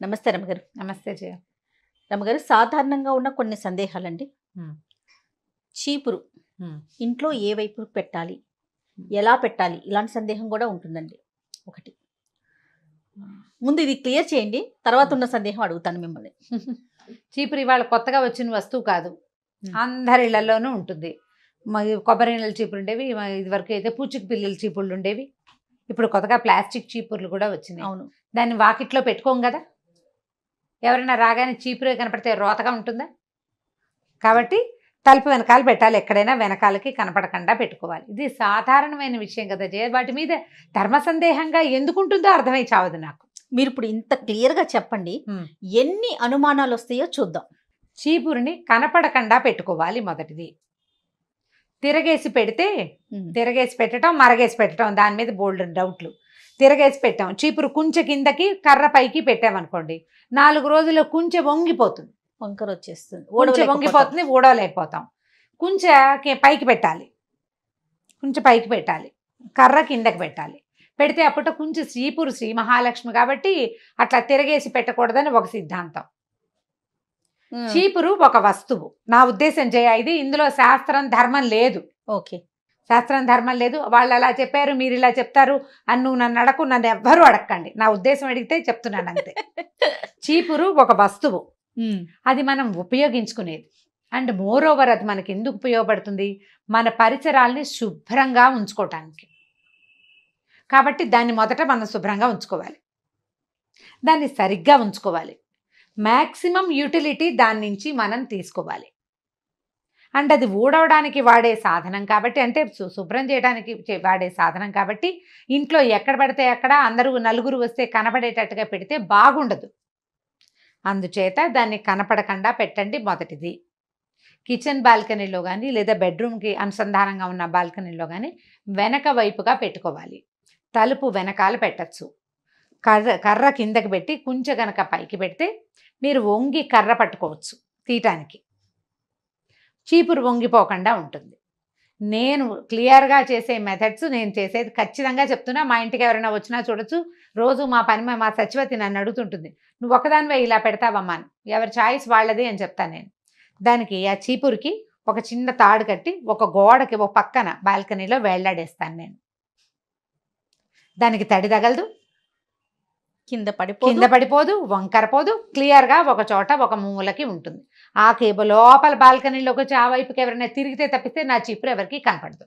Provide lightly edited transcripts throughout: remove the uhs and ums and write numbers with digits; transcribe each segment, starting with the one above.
నమస్తే రమగారు. నమస్తే జయ. రమగారు, సాధారణంగా ఉన్న కొన్ని సందేహాలండి. చీపురు ఇంట్లో ఏ వైపు పెట్టాలి, ఎలా పెట్టాలి, ఇలాంటి సందేహం కూడా ఉంటుందండి. ఒకటి ముందు ఇది క్లియర్ చేయండి, తర్వాత ఉన్న సందేహం అడుగుతాను మిమ్మల్ని. చీపురు ఇవాళ కొత్తగా వచ్చిన వస్తువు కాదు, అందరి ఇళ్లలోనూ ఉంటుంది. కొబ్బరి నీళ్ళ చీపురు ఉండేవి, ఇదివరకు అయితే పూచిక పిల్లల చీపుర్లు ఉండేవి. ఇప్పుడు కొత్తగా ప్లాస్టిక్ చీపుర్లు కూడా వచ్చినాయి. అవును. దాన్ని వాకిట్లో పెట్టుకోం కదా, ఎవరైనా రాగానే చీపురే కనపడితే రోతగా ఉంటుందా? కాబట్టి తలుపు వెనకాల పెట్టాలి, ఎక్కడైనా వెనకాలకి కనపడకుండా పెట్టుకోవాలి. ఇది సాధారణమైన విషయం కదా జయ. వాటి మీద ధర్మ సందేహంగా ఎందుకుంటుందో అర్థమై చావదు నాకు. మీరు ఇప్పుడు ఇంత క్లియర్గా చెప్పండి, ఎన్ని అనుమానాలు వస్తాయో చూద్దాం. చీపురుని కనపడకుండా పెట్టుకోవాలి. మొదటిది, తిరగేసి పెడితే, తిరగేసి పెట్టడం, మరగేసి పెట్టడం, దాని మీద బోల్డ్ డౌట్లు. తిరగేసి పెట్టాం, చీపురు కుంచె కిందకి కర్ర పైకి పెట్టామనుకోండి, 4 రోజుల్లో కుంచె వంగిపోతుంది, వంకర వచ్చేస్తుంది, కుంచె వంగిపోతుంది, ఊడవలేకపోతాం. కుంచె పైకి పెట్టాలి, కుంచె పైకి పెట్టాలి, కర్ర కిందకి పెట్టాలి. పెడితే అప్పట్లో కుంచె చీపురు శ్రీ మహాలక్ష్మి కాబట్టి అట్లా తిరగేసి పెట్టకూడదని ఒక సిద్ధాంతం. చీపురు ఒక వస్తువు, నా ఉద్దేశం జయ. ఇది ఇందులో శాస్త్రం ధర్మం లేదు. ఓకే, శాస్త్రం ధర్మం లేదు. వాళ్ళు అలా చెప్పారు, మీరు ఇలా చెప్తారు అని నువ్వు నన్ను అడకు, నన్ను ఎవ్వరూ అడగండి. నా ఉద్దేశం అడిగితే చెప్తున్నాను అంతే. చీపురు ఒక వస్తువు, అది మనం ఉపయోగించుకునేది. అండ్ మోర్ ఓవర్ అది మనకి ఎందుకు ఉపయోగపడుతుంది? మన పరిసరాల్ని శుభ్రంగా ఉంచుకోవటానికి. కాబట్టి దాన్ని మొదట మనం శుభ్రంగా ఉంచుకోవాలి, దాన్ని సరిగ్గా ఉంచుకోవాలి. మ్యాక్సిమం యూటిలిటీ దాని నుంచి మనం తీసుకోవాలి. అండ్ అది ఊడవడానికి వాడే సాధనం కాబట్టి, అంటే శుభ్రం చేయడానికి వాడే సాధనం కాబట్టి, ఇంట్లో ఎక్కడ పడితే అక్కడ అందరూ నలుగురు వస్తే కనపడేటట్టుగా పెడితే బాగుండదు. అందుచేత దాన్ని కనపడకుండా పెట్టండి మొదటిది. కిచెన్ బాల్కనీలో కానీ లేదా బెడ్రూమ్కి అనుసంధానంగా ఉన్న బాల్కనీలో కానీ వెనక వైపుగా పెట్టుకోవాలి. తలుపు వెనకాల పెట్టచ్చు. కర్ర కిందకి పెట్టి కుంచె గనక పైకి పెడితే మీరు వంగి కర్ర పట్టుకోవచ్చు తీయటానికి, చీపురు వంగిపోకుండా ఉంటుంది. నేను క్లియర్గా చేసే మెథడ్స్, నేను చేసేది ఖచ్చితంగా చెప్తున్నా. మా ఇంటికి ఎవరైనా వచ్చినా చూడొచ్చు. రోజు మా మా సచివతి నన్ను అడుగుతుంటుంది, నువ్వు ఒకదానివే ఇలా పెడతావమ్మా అని. ఎవరి చాయిస్ వాళ్ళది అని చెప్తాను నేను. దానికి ఆ చీపురికి ఒక చిన్న తాడు కట్టి ఒక గోడకి ఒక పక్కన బాల్కనీలో వేళ్లాడేస్తాను నేను. దానికి తడి తగలదు, కింద పడిపోదు, వంకరపోదు. క్లియర్గా ఒక చోట ఒక మూలకి ఉంటుంది. ఆ కేబుల్ లోపల బాల్కనీలోకి వచ్చి ఆ వైపుకి ఎవరైనా తిరిగితే తప్పిస్తే నా చీపురు ఎవరికి కనపడదు.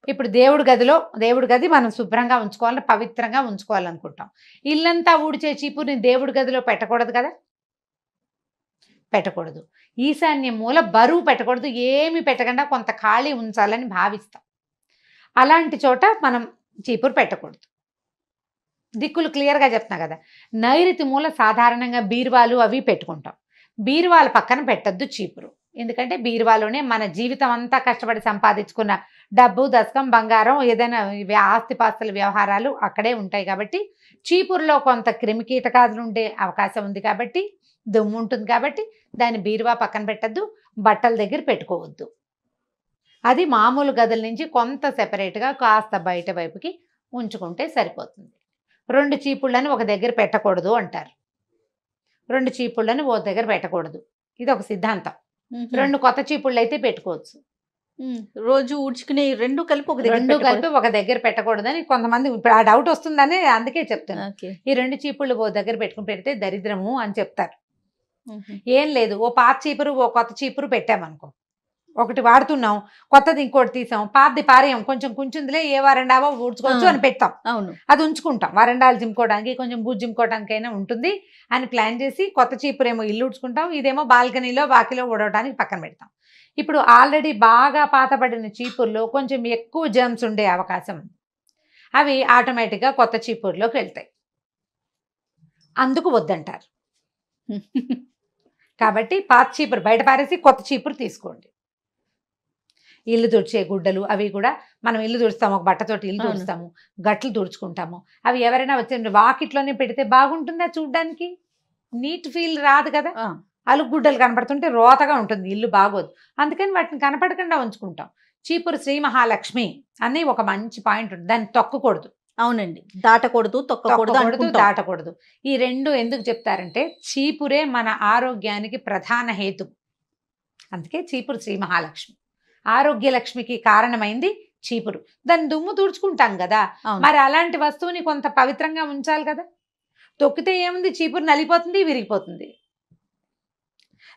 ఇప్పుడు దేవుడి గది మనం శుభ్రంగా ఉంచుకోవాలని, పవిత్రంగా ఉంచుకోవాలనుకుంటాం. ఇల్లంతా ఊడ్చే చీపురుని దేవుడి గదిలో పెట్టకూడదు కదా, పెట్టకూడదు. ఈశాన్య మూల బరువు పెట్టకూడదు, ఏమి పెట్టకుండా కొంత ఖాళీ ఉంచాలని భావిస్తాం. అలాంటి చోట మనం చీపురు పెట్టకూడదు. దిక్కులు క్లియర్గా చెప్తున్నా కదా. నైరుతి మూల సాధారణంగా బీరువాలు అవి పెట్టుకుంటాం. బీరువాల పక్కన పెట్టద్దు చీపురు. ఎందుకంటే బీరువాలోనే మన జీవితం అంతా కష్టపడి సంపాదించుకున్న డబ్బు, దశకం, బంగారం, ఏదైనా ఆస్తిపాస్తుల వ్యవహారాలు అక్కడే ఉంటాయి. కాబట్టి చీపురులో కొంత క్రిమికీటకాదులు ఉండే అవకాశం ఉంది కాబట్టి, దుమ్ము ఉంటుంది కాబట్టి దాన్ని బీరువా పక్కన పెట్టద్దు, బట్టల దగ్గర పెట్టుకోవద్దు. అది మామూలు గదుల నుంచి కొంత సెపరేట్గా కాస్త బయట వైపుకి ఉంచుకుంటే సరిపోతుంది. 2 చీపుళ్ళని ఒక దగ్గర పెట్టకూడదు అంటారు. 2 చీపుళ్ళని ఓ దగ్గర పెట్టకూడదు, ఇది ఒక సిద్ధాంతం. 2 కొత్త చీపుళ్ళు అయితే పెట్టుకోవచ్చు. రోజు ఊడ్చుకునే 2 కలిపి ఒక దగ్గర పెట్టకూడదని కొంతమంది ఇప్పుడు ఆ డౌట్ వస్తుందని అందుకే చెప్తాను. ఈ 2 చీపుళ్ళు ఓ దగ్గర పెట్టుకుని పెడితే దరిద్రము అని చెప్తారు. ఏం లేదు, ఓ పాత చీపురు ఓ కొత్త చీపురు పెట్టామనుకో, ఒకటి వాడుతున్నాం, కొత్తది ఇంకోటి తీసాం, పాతది పారేయం, కొంచెం కుంచుందిలే ఏ వరండావో ఊడ్చుకోవచ్చు అని పెట్టాం. అవును, అది ఉంచుకుంటాం, వరండాలు జిమ్కోవడానికి, కొంచెం బూజు జిమ్కోవడానికైనా ఉంటుంది అని ప్లాన్ చేసి కొత్త చీపురు ఏమో ఇల్లు ఊడ్చుకుంటాం, ఇదేమో బాల్కనీలో వాకిలో ఊడవడానికి పక్కన పెడతాం. ఇప్పుడు ఆల్రెడీ బాగా పాతపడిన చీపుర్లో కొంచెం ఎక్కువ జర్మ్స్ ఉండే అవకాశం ఉంది. అవి ఆటోమేటిక్గా కొత్త చీపురులోకి వెళ్తాయి, అందుకు వద్దంటారు. కాబట్టి పాత చీపురు బయట పారేసి కొత్త చీపురు తీసుకోండి. ఇల్లు తుడిచే గుడ్డలు అవి కూడా మనం ఇల్లు తుడుస్తాము, ఒక బట్టతోటి ఇల్లు తుడుస్తాము, గట్లు తుడుచుకుంటాము. అవి ఎవరైనా వచ్చే వాకిట్లోనే పెడితే బాగుంటుందా? చూడ్డానికి నీట్ ఫీల్ రాదు కదా. అలుగు గుడ్డలు కనపడుతుంటే రోతగా ఉంటుంది, ఇల్లు బాగోదు. అందుకని వాటిని కనపడకుండా ఉంచుకుంటాం. చీపురు శ్రీ మహాలక్ష్మి అని ఒక మంచి పాయింట్ ఉంటుంది, దాన్ని తొక్కకూడదు. అవునండి, దాటకూడదు, తొక్కకూడదు తొక్కకూడదు, అనుకుంటాం. దాటకూడదు. ఈ రెండు ఎందుకు చెప్తారంటే చీపురే మన ఆరోగ్యానికి ప్రధాన హేతు. అందుకే చీపురు శ్రీ మహాలక్ష్మి, ఆరోగ్య లక్ష్మికి కారణమైంది చీపురు. దాన్ని దుమ్ము తుడుచుకుంటాం కదా, అవును. మరి అలాంటి వస్తువుని కొంత పవిత్రంగా ఉంచాలి కదా. తొక్కితే ఏముంది, చీపురు నలిపోతుంది, విరిగిపోతుంది.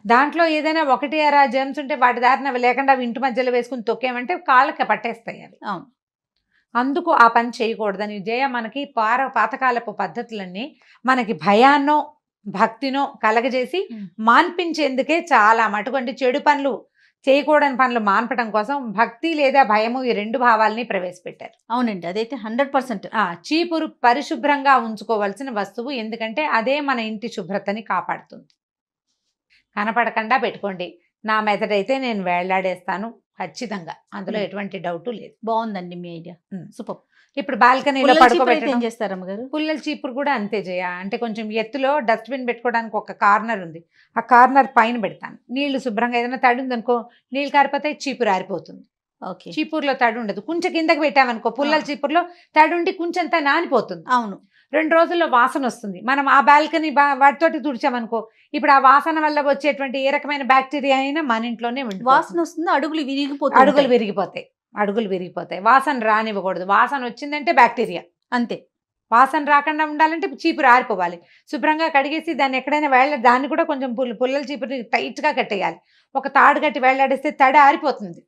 దాంట్లో ఏదైనా ఒకటి అరా జర్మ్స్ ఉంటే వాటి దారిన లేకుండా అవి ఇంటి మధ్యలో వేసుకుని తొక్కేమంటే కాళ్ళకి పట్టేస్తాయి అవి. అవును. అందుకు ఆ పని చేయకూడదని జయ మనకి పాతకాలపు పద్ధతులన్నీ మనకి భయాన్నో భక్తినో కలగజేసి మాన్పించేందుకే చాలా మటుకు, అంటే చెడు పనులు చేయకూడని పనులు మాన్పడం కోసం భక్తి లేదా భయము ఈ రెండు భావాల్ని ప్రవేశపెట్టారు. అవునండి, అదైతే 100%. చీపురు పరిశుభ్రంగా ఉంచుకోవాల్సిన వస్తువు, ఎందుకంటే అదే మన ఇంటి శుభ్రతని కాపాడుతుంది. కనపడకుండా పెట్టుకోండి. నా మెథడ్ అయితే నేను వేళ్లాడేస్తాను ఖచ్చితంగా, అందులో ఎటువంటి డౌట్ లేదు. బాగుందండి మీ ఐడియా, సూపర్. ఇప్పుడు బాల్కనీలో పడుకోబెట్టడం. ఏం చేస్తారు అమ్మగారు? పుల్లల చీపురు కూడా అంతే చేయ, అంటే కొంచెం ఎత్తులో డస్ట్బిన్ పెట్టుకోవడానికి ఒక కార్నర్ ఉంది, ఆ కార్నర్ పైన పెడతాను. నీళ్లు శుభ్రంగా ఏదైనా తడి ఉందనుకో, నీళ్ళు కారిపోతే చీపురు ఆరిపోతుంది. ఓకే. చీపురులో తడి ఉండదు. కొంచెం కిందకి పెట్టామనుకో, పుల్లల చీపురులో తడి ఉండి కొంచెంతా నానిపోతుంది. అవును. 2 రోజుల్లో వాసన వస్తుంది. మనం ఆ బాల్కనీ వాటితోటి తుడిచామనుకో, ఇప్పుడు ఆ వాసన వల్ల వచ్చేటువంటి ఏ రకమైన బ్యాక్టీరియా అయినా మన ఇంట్లోనే వాసన వస్తుంది, అడుగులు విరిగిపోతాయి. అడుగులు విరిగిపోతాయి. వాసన రానివ్వకూడదు. వాసన వచ్చిందంటే బ్యాక్టీరియా, అంతే. వాసన రాకుండా ఉండాలంటే చీపురు ఆరిపోవాలి. శుభ్రంగా కడిగేసి దాన్ని ఎక్కడైనా దాన్ని కూడా కొంచెం పుల్లల చీపురు టైట్గా కట్టేయాలి. ఒక తాడు కట్టి వేళ్లాడేస్తే తడి ఆరిపోతుంది.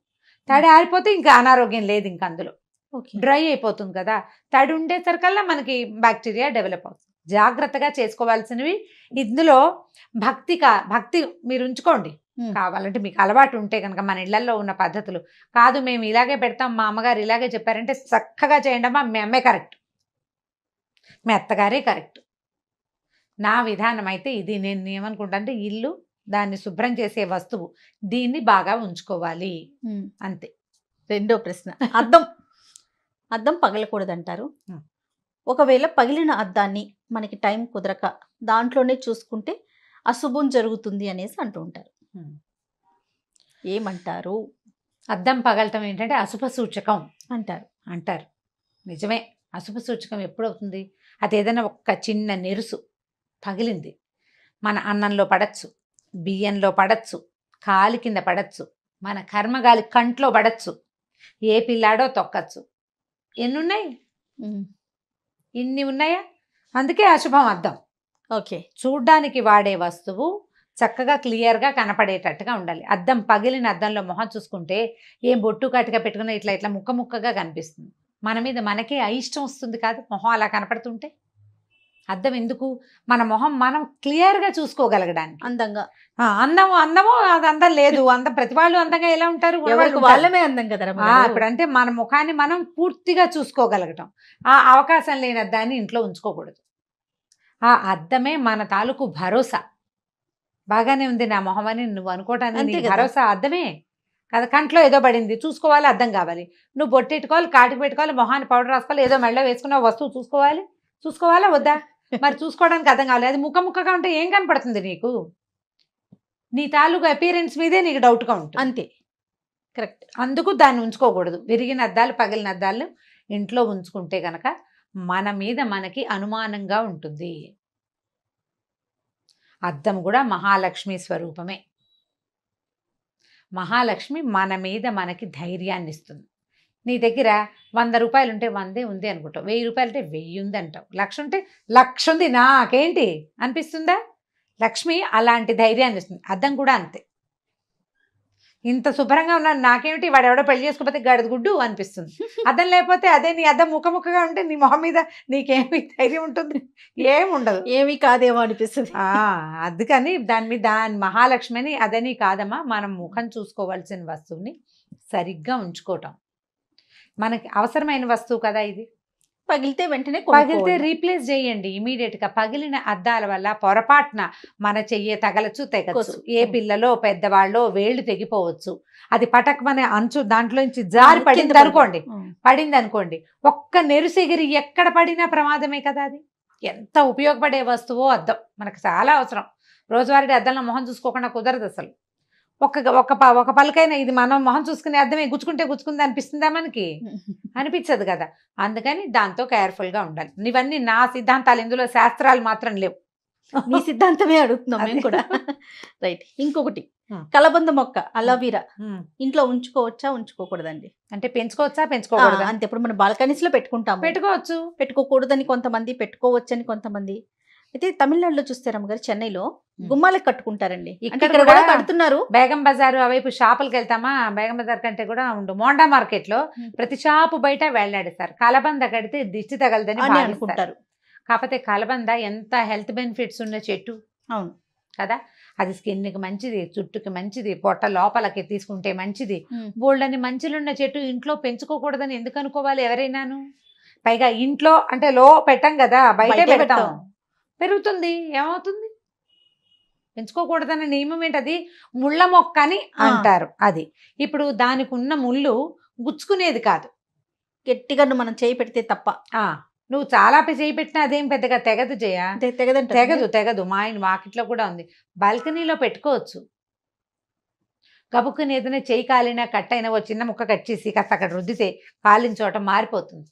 తడి ఆరిపోతే ఇంకా అనారోగ్యం లేదు, ఇంకా అందులో డ్రై అయిపోతుంది కదా. తడి ఉండేసరికల్లా మనకి బ్యాక్టీరియా డెవలప్ అవుతుంది. జాగ్రత్తగా చేసుకోవాల్సినవి ఇందులో భక్తి మీరు ఉంచుకోండి. కావాలంటే మీకు అలవాటు ఉంటే కనుక మన ఇళ్లలో ఉన్న పద్ధతులు కాదు, మేము ఇలాగే పెడతాం, మా అమ్మగారు ఇలాగే చెప్పారంటే చక్కగా చేయండి అమ్మా, మీ అమ్మే కరెక్ట్, మీ అత్తగారే కరెక్ట్. నా విధానం అయితే ఇది. నేను ఏమనుకుంటా అంటే ఇల్లు, దాన్ని శుభ్రం చేసే వస్తువు, దీన్ని బాగా ఉంచుకోవాలి, అంతే. రెండో ప్రశ్న, అద్దం పగలకూడదంటారు. ఒకవేళ పగిలిన అద్దాన్ని మనకి టైం కుదరక దాంట్లోనే చూసుకుంటే అశుభం జరుగుతుంది అనేసి అంటూ ఉంటారు, ఏమంటారు? అద్దం పగలటం ఏంటంటే అశుభ సూచకం అంటారు. నిజమే, అశుభ సూచకం ఎప్పుడవుతుంది? అది ఏదైనా ఒక్క చిన్న నెరుసు పగిలింది, మన అన్నంలో పడచ్చు, బియ్యంలో పడచ్చు, కాలి కింద పడచ్చు, మన కర్మగాలి కంట్లో పడచ్చు, ఏ పిల్లాడో తొక్కచ్చు. ఎన్నున్నాయి? ఇన్ని ఉన్నాయా? అందుకే అశుభం అద్దం. ఓకే. చూడ్డానికి వాడే వస్తువు చక్కగా క్లియర్గా కనపడేటట్టుగా ఉండాలి. అద్దం పగిలిన అద్దంలో మొహం చూసుకుంటే ఏం బొట్టు కట్టుగా పెట్టుకున్న ఇట్లా ముక్కగా కనిపిస్తుంది. మన మీద మనకే అయిష్టం వస్తుంది కాదు, మొహం అలా కనపడుతుంటే. అద్దం ఎందుకు? మన మొహం మనం క్లియర్గా చూసుకోగలగడానికి. అందంగా. అందము అది అందం లేదు. ప్రతి వాళ్ళు అందంగా ఎలా ఉంటారు? వాళ్ళమే అందం కదా. ఇప్పుడు అంటే మన ముఖాన్ని మనం పూర్తిగా చూసుకోగలగటం, ఆ అవకాశం లేని అద్దాన్ని ఇంట్లో ఉంచుకోకూడదు. ఆ అద్దమే మన తాలూకు భరోసా. బాగానే ఉంది నా మొహం అని నువ్వు అనుకోవటానికి భరోసా అద్దమే కదా. కంట్లో ఏదో పడింది, చూసుకోవాలి, అద్దం కావాలి. నువ్వు బొట్టెట్టుకోవాలి, కాటికి పెట్టుకోవాలి, మొహాన్ని పౌడర్ రాసుకోవాలి, ఏదో మెళ్ళో వేసుకున్న వస్తువు చూసుకోవాలా వద్దా? మరి చూసుకోవడానికి అర్థం కావాలి. అది ముక్కగా ఉంటే ఏం కనపడుతుంది నీకు? నీ తాలూకు అపీరెన్స్ మీదే నీకు డౌట్గా ఉంటుంది. అంతే, కరెక్ట్. అందుకు దాన్ని ఉంచుకోకూడదు. విరిగిన అద్దాలు, పగిలిన అద్దాలు ఇంట్లో ఉంచుకుంటే కనుక మన మీద మనకి అనుమానంగా ఉంటుంది. అద్దం కూడా మహాలక్ష్మి స్వరూపమే. మహాలక్ష్మి మన మీద మనకి ధైర్యాన్ని ఇస్తుంది. నీ దగ్గర 100 రూపాయలు ఉంటే 100 ఉంది అనుకుంటావు, 1000 రూపాయలు ఉంటే 1000 ఉంది అంటావు, 1,00,000 ఉంటే 1,00,000 ఉంది నాకేంటి అనిపిస్తుందా? లక్ష్మి అలాంటి ధైర్యాన్ని ఇస్తుంది. అద్దం కూడా అంతే. ఇంత శుభ్రంగా ఉన్నాను నాకేమిటి, వాడు ఎవడో పెళ్లి చేసుకోకపోతే గడద గుడ్డు అనిపిస్తుంది. అద్దం లేకపోతే అదే నీ అద్దం ముక్కగా ఉంటే నీ మొహం మీద నీకేమి ధైర్యం ఉంటుంది? ఏముండదు, ఏమీ కాదేమో అనిపిస్తుంది. అందుకని దాని మహాలక్ష్మి అని అదని కాదమ్మా. మనం ముఖం చూసుకోవాల్సిన వస్తువుని సరిగ్గా ఉంచుకోవటం, మనకి అవసరమైన వస్తువు కదా ఇది. పగిలితే రీప్లేస్ చేయండి ఇమీడియట్గా. పగిలిన అద్దాల వల్ల పొరపాటున మన చెయ్యి తగలచ్చు, తెగచ్చు. ఏ పిల్లలో పెద్దవాళ్ళో వేళ్ళు తెగిపోవచ్చు. అది పటకమనే అంచు దాంట్లోంచి జారి పడింది అనుకోండి, ఒక్క నెరుసెగిరి ఎక్కడ పడినా ప్రమాదమే కదా. అది ఎంత ఉపయోగపడే వస్తువో అద్దం, మనకు చాలా అవసరం. రోజువారీ అద్దంలో మొహం చూసుకోకుండా కుదరదు అసలు. ఒక పలకైనా ఇది మనం మొహం చూసుకునే అర్థమే గుచ్చుకుంది అనిపిస్తుందా మనకి? అనిపించదు కదా. అందుకని దాంతో కేర్ఫుల్గా ఉండాలి. ఇవన్నీ నా సిద్ధాంతాలు, ఇందులో శాస్త్రాలు మాత్రం లేవు. మీ సిద్ధాంతమే అడుగుతున్నాం మేము కూడా. రైట్. ఇంకొకటి, కలబంద మొక్క అలోవీరా ఇంట్లో ఉంచుకోవచ్చా ఉంచుకోకూడదండి? అంటే పెంచుకోవచ్చా అంతే. ఇప్పుడు మనం బాల్కనీస్ లో పెట్టుకుంటాం, పెట్టుకోవచ్చు. పెట్టుకోకూడదని కొంతమంది, పెట్టుకోవచ్చని కొంతమంది. అయితే తమిళనాడులో చూస్తే రమ్మగారు, చెన్నైలో గుమ్మాలకు కట్టుకుంటారండి. ఇక్కడ కూడా కడుతున్నారు. బేగం బజారు అవైపు షాపులకి వెళ్తామా, బేగం బజార్ కంటే కూడా మోండా మార్కెట్ లో ప్రతి షాపు బయట వేలాడేస్తారు. కలబంద కడితే దిష్టి తగలదని అనుకుంటారు. కాకపోతే కలబంద ఎంత హెల్త్ బెనిఫిట్స్ ఉన్న చెట్టు. అవును కదా. అది స్కిన్కి మంచిది, జుట్టుకి మంచిది, పొట్ట లోపలకి తీసుకుంటే మంచిది. బోల్డని మంచిలున్న చెట్టు ఇంట్లో పెంచుకోకూడదని ఎందుకు అనుకోవాలి ఎవరైనాను? పైగా ఇంట్లో అంటే పెట్టం కదా, బయట పెడతాం, పెరుగుతుంది. ఏమవుతుంది? పెంచుకోకూడదన్న నియమం ఏంటది? ముళ్ళ మొక్క అని అంటారు. అది ఇప్పుడు దానికి ఉన్న ముళ్ళు గుచ్చుకునేది కాదు, గట్టిగా మనం చేయి పెడితే తప్ప. నువ్వు చాలా చేయి పెట్టినా అదేం పెద్దగా తెగదు జయ. తెగదు. మా వాకిట్లో కూడా ఉంది. బాల్కనీలో పెట్టుకోవచ్చు. గబుక్కుని ఏదైనా చేయి కాలినా కట్ అయినా ఓ చిన్న ముక్క కట్ చేసి కాస్త అక్కడ రుద్దితే కాలిన చోట మారిపోతుంది.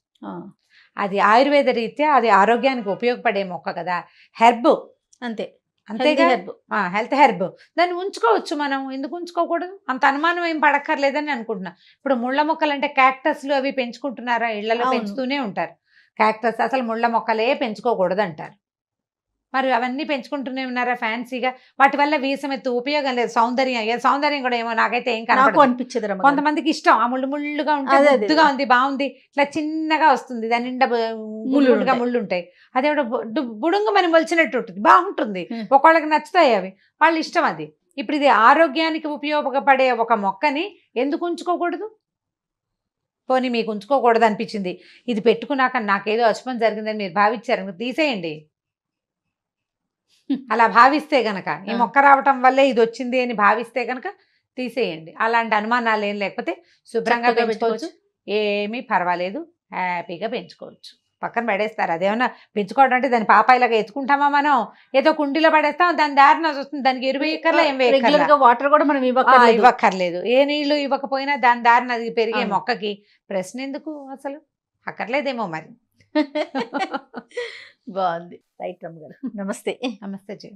అది ఆయుర్వేద రీత్యా అది ఆరోగ్యానికి ఉపయోగపడే మొక్క కదా, హెర్బ్. అంతేగా, హెల్త్ హెర్బ్. దాన్ని ఉంచుకోవచ్చు మనం, ఎందుకు ఉంచుకోకూడదు? అంత అనుమానం ఏం పడక్కర్లేదని అనుకుంటున్నా. ఇప్పుడు ముళ్ళ మొక్కలు అంటే క్యాక్టస్లు అవి పెంచుకుంటున్నారా? ఇళ్లలో పెంచుతూనే ఉంటారు. క్యాక్టస్ అసలు ముళ్ళ మొక్కలే పెంచుకోకూడదు అంటారు. మరి అవన్నీ పెంచుకుంటూనే ఉన్నారా ఫ్యాన్సీగా? వాటి వల్ల వీసమెత్తు ఉపయోగం లేదు. సౌందర్యం కూడా ఏమో నాకైతే ఏం అనిపించదు. కొంతమందికి ఇష్టం, ఆ ముళ్ళుగా ఉంటుంది, ముద్దుగా ఉంది, బాగుంది, ఇట్లా చిన్నగా వస్తుంది, దాని నిండా ముళ్ళు ఉంటాయి. అదేవిడ బుడుంగు మనం మొలిచినట్టు ఉంటుంది, బాగుంటుంది. ఒకళ్ళకి నచ్చుతాయి అవి, వాళ్ళ ఇష్టం అది. ఇప్పుడు ఇది ఆరోగ్యానికి ఉపయోగపడే ఒక మొక్కని ఎందుకు ఉంచుకోకూడదు? పోనీ మీకు ఉంచుకోకూడదు అనిపించింది, ఇది పెట్టుకున్నాక నాకేదో అశుభం జరిగిందని మీరు భావించారు, తీసేయండి. అలా భావిస్తే గనక, ఈ మొక్క రావటం వల్లే ఇది వచ్చింది అని భావిస్తే గనక తీసేయండి. అలాంటి అనుమానాలు ఏం లేకపోతే శుభ్రంగా పెంచుకోవచ్చు, ఏమీ పర్వాలేదు, హ్యాపీగా పెంచుకోవచ్చు. పక్కన పడేస్తారు. అదేమన్నా పెంచుకోవడం అంటే దాని పాపాయిలాగా ఎత్తుకుంటామా మనం? ఏదో కుండీలో పడేస్తాం, దాని దారిన వస్తుంది, దానికి ఎరువు ఎక్కర్లా, ఏం వేయక్కర్లా, వాటర్ కూడా మనం ఇవ్వక్కర్లేదు. ఏ నీళ్లు ఇవ్వకపోయినా దాని దారిన అది పెరిగే మొక్కకి ప్రశ్న ఎందుకు అసలు? అక్కర్లేదేమో మరి. బాగుంది. రైట్ రమ్మ గారు, నమస్తే. నమస్తే జయ.